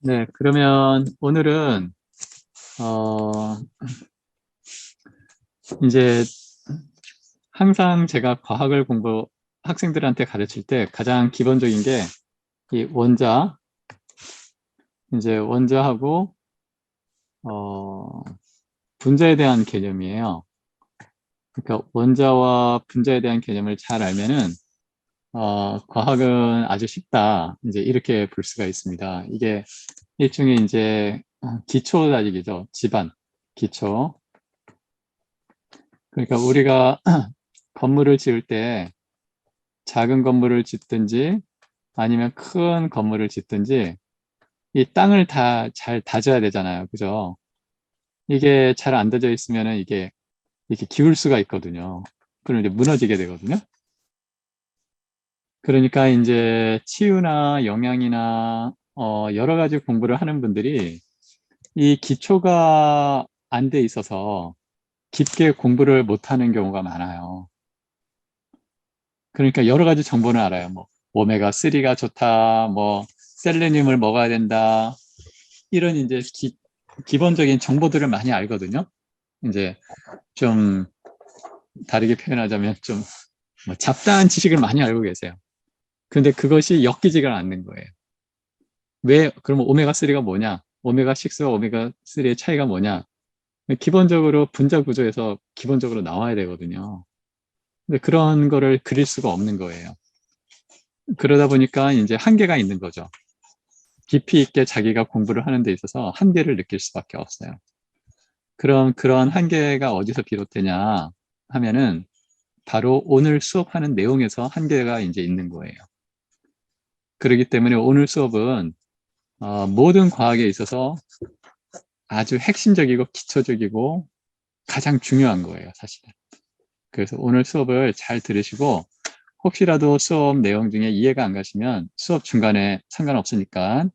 네, 그러면 오늘은 이제 항상 제가 과학을 학생들한테 가르칠 때 가장 기본적인 게 이 이제 원자하고 분자에 대한 개념이에요. 그러니까 원자와 분자에 대한 개념을 잘 알면은 과학은 아주 쉽다. 이제 이렇게 볼 수가 있습니다. 이게 일종의 이제 기초 다지기죠. 기초. 그러니까 우리가 건물을 지을 때 작은 건물을 짓든지 아니면 큰 건물을 짓든지 이 땅을 다 잘 다져야 되잖아요. 그죠? 이게 잘 안 다져 있으면은 이게 이렇게 기울 수가 있거든요. 그럼 이제 무너지게 되거든요. 그러니까 이제 치유나 영양이나 여러 가지 공부를 하는 분들이 이 기초가 안 돼 있어서 깊게 공부를 못 하는 경우가 많아요. 그러니까 여러 가지 정보는 알아요. 뭐 오메가3가 좋다, 뭐 셀레늄을 먹어야 된다. 이런 이제 기본적인 정보들을 많이 알거든요. 이제 좀 다르게 표현하자면 좀뭐 잡다한 지식을 많이 알고 계세요. 근데 그것이 엮이지가 않는 거예요. 왜 그러면 오메가3가 뭐냐? 오메가6와 오메가3의 차이가 뭐냐? 기본적으로 분자 구조에서 기본적으로 나와야 되거든요. 근데 그런 거를 그릴 수가 없는 거예요. 그러다 보니까 이제 한계가 있는 거죠. 깊이 있게 자기가 공부를 하는 데 있어서 한계를 느낄 수밖에 없어요. 그럼 그런 한계가 어디서 비롯되냐 하면은 바로 오늘 수업하는 내용에서 한계가 이제 있는 거예요. 그렇기 때문에 오늘 수업은 모든 과학에 있어서 아주 핵심적이고 기초적이고 가장 중요한 거예요, 사실은. 그래서 오늘 수업을 잘 들으시고 혹시라도 수업 내용 중에 이해가 안 가시면 수업 중간에 상관없으니까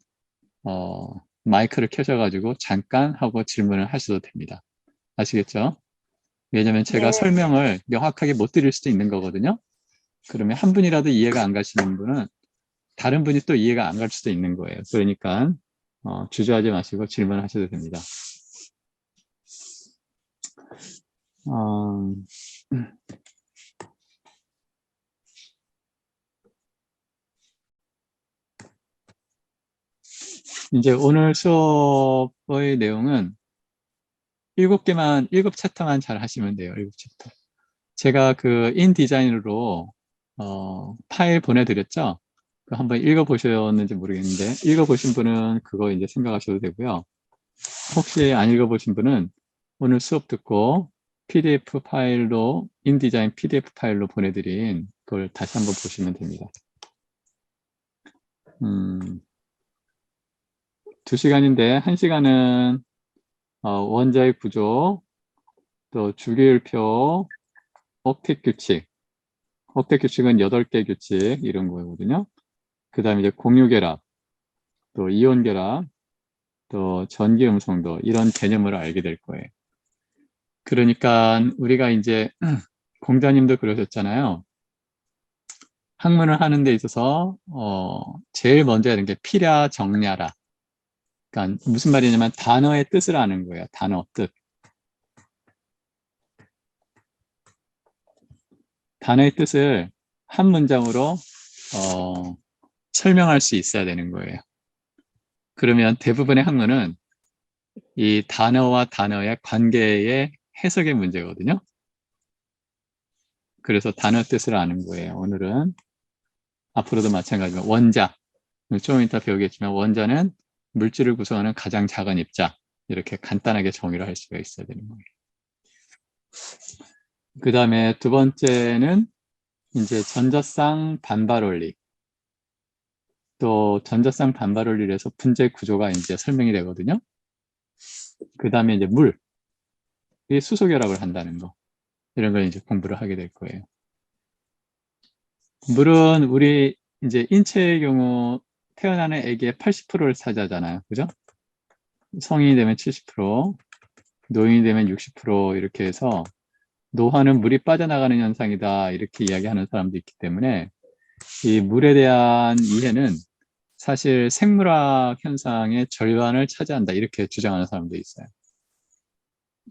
마이크를 켜셔가지고 잠깐 하고 질문을 하셔도 됩니다. 아시겠죠? 왜냐면 제가 네, 설명을 명확하게 못 드릴 수도 있는 거거든요. 그러면 한 분이라도 이해가 안 가시는 분은 다른 분이 또 이해가 안 갈 수도 있는 거예요. 그러니까 주저하지 마시고 질문하셔도 됩니다. 어, 이제 오늘 수업의 내용은 7챕터만 잘 하시면 돼요. 7챕터. 제가 그 인디자인으로 파일 보내드렸죠? 한번 읽어보셨는지 모르겠는데 읽어보신 분은 그거 이제 생각하셔도 되고요. 혹시 안 읽어보신 분은 오늘 수업 듣고 PDF 파일로 인디자인 PDF 파일로 보내드린 그걸 다시 한번 보시면 됩니다. 2시간인데 1시간은 원자의 구조, 또 주기율표, 억택 규칙, 억택 규칙은 8개 규칙 이런 거거든요. 그 다음에 이제 공유결합, 또 이온결합, 또 전기 음성도 이런 개념을 알게 될 거예요. 그러니까 우리가 이제 공자님도 그러셨잖아요. 학문을 하는 데 있어서 제일 먼저 하는 게 필야 정야라. 그러니까 무슨 말이냐면 단어의 뜻을 아는 거예요. 단어 뜻. 단어의 뜻을 한 문장으로 설명할 수 있어야 되는 거예요. 그러면 대부분의 학문은 이 단어와 단어의 관계의 해석의 문제거든요. 그래서 단어 뜻을 아는 거예요. 오늘은 앞으로도 마찬가지로 원자, 좀 이따 배우겠지만 원자는 물질을 구성하는 가장 작은 입자, 이렇게 간단하게 정의를 할 수가 있어야 되는 거예요. 그 다음에 두 번째는 이제 전자쌍 반발 원리. 또 전자쌍 반발 원리에서 분자 구조가 이제 설명이 되거든요. 그 다음에 이제 이 수소결합을 한다는 거. 이런 걸 이제 공부를 하게 될 거예요. 물은 우리 이제 인체의 경우 태어나는 애기의 80%를 차지하잖아요. 그죠? 성인이 되면 70%, 노인이 되면 60% 이렇게 해서 노화는 물이 빠져나가는 현상이다 이렇게 이야기하는 사람도 있기 때문에 이 물에 대한 이해는 사실 생물학 현상의 절반을 차지한다. 이렇게 주장하는 사람도 있어요.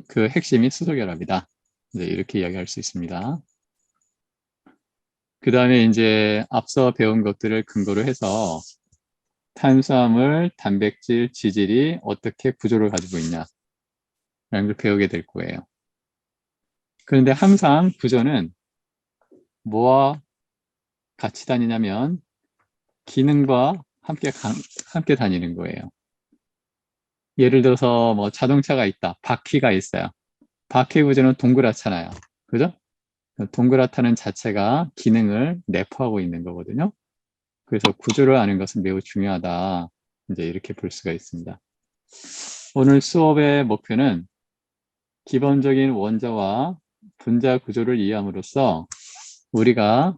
그 핵심이 수소결합이다. 이제 이렇게 이야기할 수 있습니다. 그 다음에 이제 앞서 배운 것들을 근거로 해서 탄수화물, 단백질, 지질이 어떻게 구조를 가지고 있냐 라는 걸 배우게 될 거예요. 그런데 항상 구조는 뭐와 같이 다니냐면 기능과 함께 다니는 거예요. 예를 들어서 뭐 자동차가 있다. 바퀴가 있어요. 바퀴 구조는 동그랗잖아요. 그죠? 동그랗다는 자체가 기능을 내포하고 있는 거거든요. 그래서 구조를 아는 것은 매우 중요하다. 이제 이렇게 볼 수가 있습니다. 오늘 수업의 목표는 기본적인 원자와 분자 구조를 이해함으로써 우리가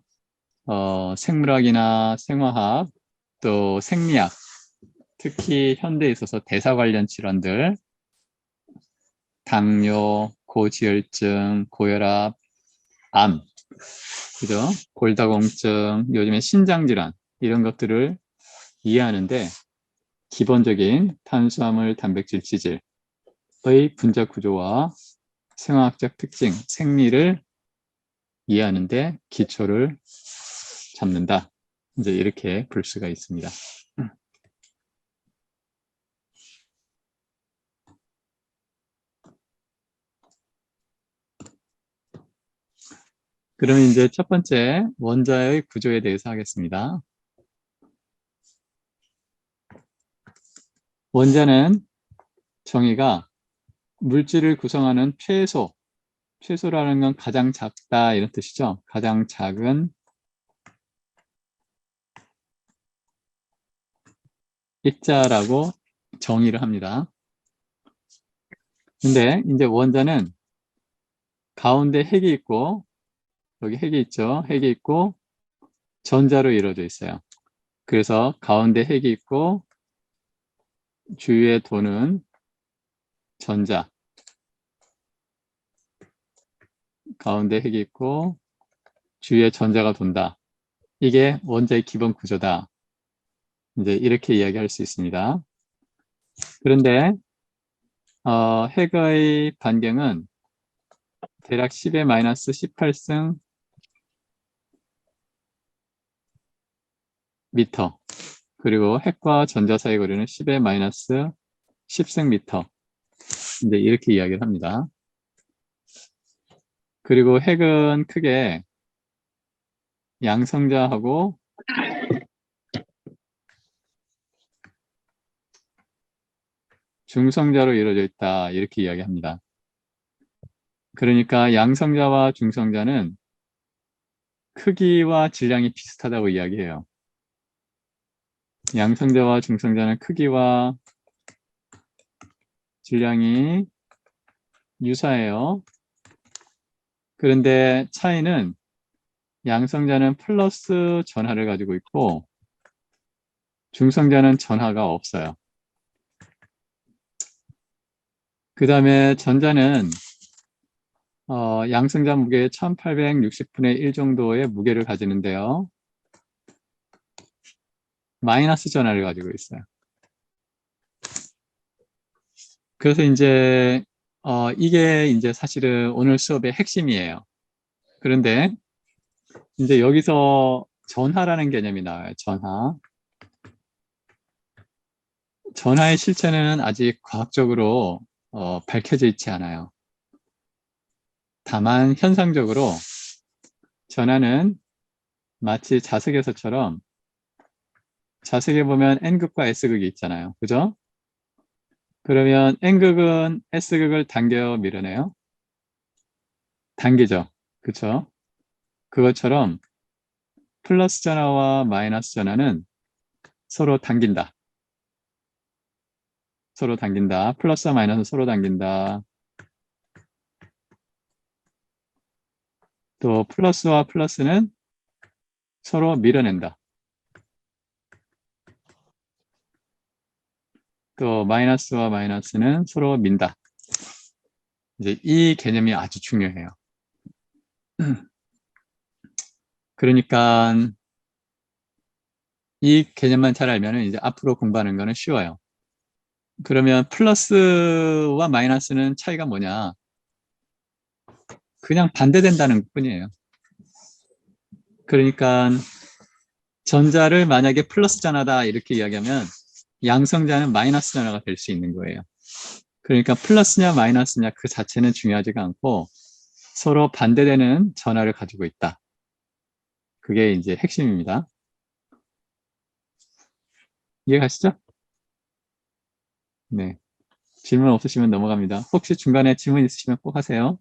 생물학이나 생화학 또 생리학 특히 현대에 있어서 대사 관련 질환들 당뇨, 고지혈증, 고혈압, 암, 그죠? 골다공증, 요즘에 신장질환 이런 것들을 이해하는데 기본적인 탄수화물, 단백질, 지질의 분자 구조와 생화학적 특징, 생리를 이해하는데 기초를 잡는다. 이제 이렇게 볼 수가 있습니다. 그러면 이제 첫 번째 원자의 구조에 대해서 하겠습니다. 원자는 정의가 물질을 구성하는 최소라는 건 가장 작다 이런 뜻이죠. 가장 작은 입자라고 정의를 합니다. 근데 이제 원자는 가운데 핵이 있고 여기 핵이 있죠. 핵이 있고 전자로 이루어져 있어요. 그래서 가운데 핵이 있고 주위에 도는 전자, 가운데 핵이 있고 주위에 전자가 돈다. 이게 원자의 기본 구조다. 이제 이렇게 이야기할 수 있습니다. 그런데 핵의 반경은 대략 10의 마이너스 18승 미터. 그리고 핵과 전자 사이 거리는 10의 마이너스 10승 미터. 이제 이렇게 이야기를 합니다. 그리고 핵은 크게 양성자하고 중성자로 이루어져 있다. 이렇게 이야기합니다. 그러니까 양성자와 중성자는 크기와 질량이 비슷하다고 이야기해요. 양성자와 중성자는 크기와 질량이 유사해요. 그런데 차이는 양성자는 플러스 전하를 가지고 있고 중성자는 전하가 없어요. 그 다음에 전자는 양성자 무게 1860분의 1 정도의 무게를 가지는데요. 마이너스 전하를 가지고 있어요. 그래서 이제 이게 이제 사실은 오늘 수업의 핵심이에요. 그런데 이제 여기서 전하라는 개념이 나와요. 전하. 전하의 실체는 아직 과학적으로 밝혀져 있지 않아요. 다만 현상적으로 전하는 마치 자석에서처럼 자석에 보면 N극과 S극이 있잖아요. 그죠? 그러면 N극은 S극을 당겨 밀어내요. 당기죠. 그쵸? 그것처럼 플러스 전하와 마이너스 전하는 서로 당긴다. 서로 당긴다. 플러스와 마이너스는 서로 당긴다. 또 플러스와 플러스는 서로 밀어낸다. 또 마이너스와 마이너스는 서로 민다. 이제 이 개념이 아주 중요해요. 그러니까 이 개념만 잘 알면 이제 앞으로 공부하는 거는 쉬워요. 그러면 플러스와 마이너스는 차이가 뭐냐? 그냥 반대된다는 뿐이에요. 그러니까 전자를 만약에 플러스 전하다 이렇게 이야기하면 양성자는 마이너스 전하가 될 수 있는 거예요. 그러니까 플러스냐 마이너스냐 그 자체는 중요하지가 않고 서로 반대되는 전하를 가지고 있다. 그게 이제 핵심입니다. 이해가시죠? 네. 질문 없으시면 넘어갑니다. 혹시 중간에 질문 있으시면 꼭 하세요.